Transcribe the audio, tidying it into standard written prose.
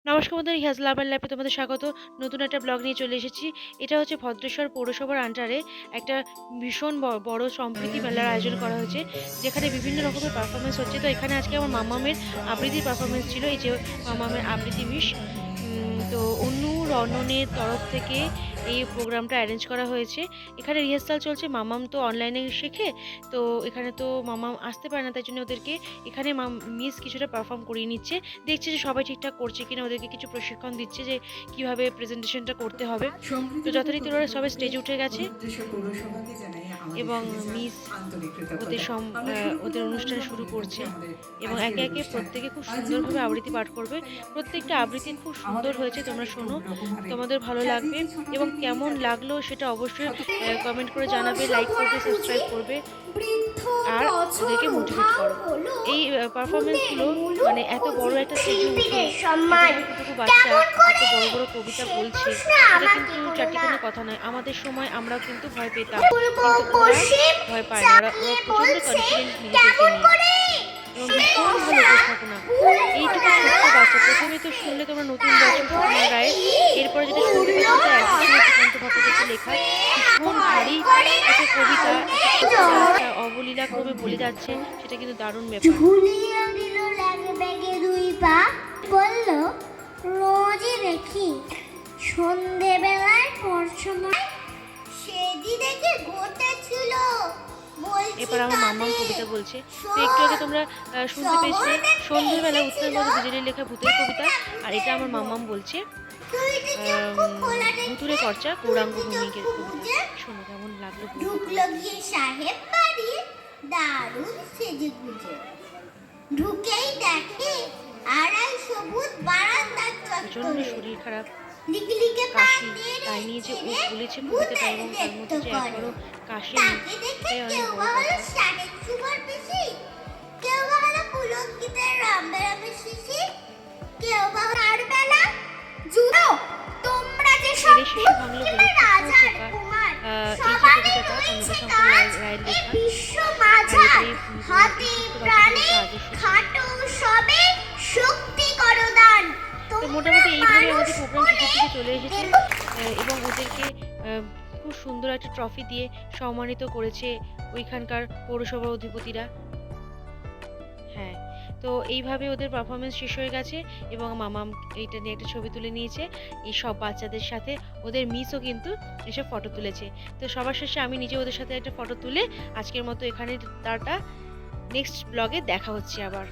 নমস্কার বন্ধুরা, Hiyaz love and লাইফে তোমাদের স্বাগত। নতুন একটা ব্লগ নিয়ে চলে এসেছি। এটা হচ্ছে ভদ্রেশ্বর পৌরসভার আন্ডারে একটা ভীষণ বড় সম্প্রীতি মেলার আয়োজন করা হয়েছে, যেখানে বিভিন্ন রকমের পারফরমেন্স হচ্ছে। তো এখানে আজকে আমার মামামের আবৃত্তির পারফরমেন্স ছিল। এই যে মামামের আবৃত্তি মিশ, তো অনু রননের তরফ থেকে এই প্রোগ্রামটা অ্যারেঞ্জ করা হয়েছে। এখানে রিহার্সাল চলছে। মামাম তো অনলাইনে শেখে, তো এখানে তো মামাম আসতে পারে না, তাই জন্য ওদেরকে এখানে মিস কিছুটা পারফর্ম করিয়ে নিচ্ছে। দেখছে যে সবাই ঠিকঠাক করছে কিনা, ওদেরকে কিছু প্রশিক্ষণ দিচ্ছে যে কিভাবে প্রেজেন্টেশনটা করতে হবে। তো যথারীতি ওরা সবাই স্টেজে উঠে গেছে এবং মিস ওদের অনুষ্ঠান শুরু করছে এবং একে একে প্রত্যেকে খুব সুন্দরভাবে আবৃত্তি পাঠ করবে। প্রত্যেকটা আবৃত্তি খুব সুন্দর হয়েছে, তোমরা শোনো, তোমাদের ভালো লাগবে। এবং কেমন লাগলো সেটা অবশ্যই কমেন্ট করে জানাবে, লাইক করবে, সাবস্ক্রাইব করবে আর ওদেরকে মোটিভেট করো। এই পারফরমেন্সগুলো মানে এত বড় একটা স্টেজে উঠে এতটুকু বাচ্চা এত বড় বড় কবিতা বলছে, এটা কিন্তু চারটিখানি কথা নয়। আমাদের সময় আমরা কিন্তু ভয় পেতাম, কিন্তু ওরা ভয় পায় না। ওরা প্রচণ্ড কনফিডেন্ট নিজেদেরকে নিয়ে এবং ভীষণ ভালো উপস্থাপনা। এইটুকু ছোট্ট বাচ্চা, প্রথমে তো শুনলে তোমরা নতুন বছর সুকুমার রায়ের, এরপরে যেটা শুনতে পাচ্ছ সেটা একদম সুকান্ত ভট্টাচার্যের লেখা ভীষণ ভারী একটা কবিতা, একটা অবলীলা ক্রমে বলে যাচ্ছে, সেটা কিন্তু দারুণ ব্যাপার। রোজই দেখি সন্ধেবেলায় পড়াশোনা সেদি দেখে ঘটেছিল। এরপর আমার মাম্মাম কবিতা বলছে। তো একটু আগে তোমরা শুনতে পেয়েছিলে সন্ধ্যেবেলা উত্তরবঙ্গ বিজলির লেখা ভূতের কবিতা, আর এটা আমার মাম্মাম বলছে ভুতুরে চর্চা গৌরাঙ্গ ভৌমিকের কবিতা। শোনো কেমন লাগলো। ঢুকলো গিয়ে সাহেব বাড়ি দারুণ সেজে গুজে, ঢুকেই দেখে আড়াই সবুজ বারান্দার প্রচন্ড শরীর খারাপ, লিকলিকে কাশি, তাই নিয়ে যে ও বলেছে কবিতাটা এবং তার মধ্যে যে একবারও কাশি নেই, তাই অনেক বড় কথা। সাহেব সুগার বেশি, কেউ ভালো পুলকিতের রামবেরামে শিশি, কেউ ভালো আর বেলা জুড়ো তোমরা যে সব শিশু ভাঙলো বলে রাজার কুমার সবার কবিতাটা রায়ের লেখা। বিশ্ব মাঝা হাতে প্রাণে খাটো সবে শক্তি করো দান। তো মোটামুটি এইভাবে আমাদের প্রোগ্রাম শেষের দিকে চলে এসেছে এবং ওদেরকে খুব সুন্দর একটা ট্রফি দিয়ে সম্মানিত করেছে ওইখানকার পৌরসভার অধিপতিরা। হ্যাঁ, তো এইভাবে ওদের পারফরমেন্স শেষ হয়ে গেছে এবং মামাম এইটা নিয়ে একটা ছবি তুলে নিয়েছে এই সব বাচ্চাদের সাথে। ওদের মিসও কিন্তু এসব ফটো তুলেছে। তো সবার শেষে আমি নিজে ওদের সাথে একটা ফটো তুলে আজকের মতো এখানে টাটা। নেক্সট ব্লগে দেখা হচ্ছে আবার।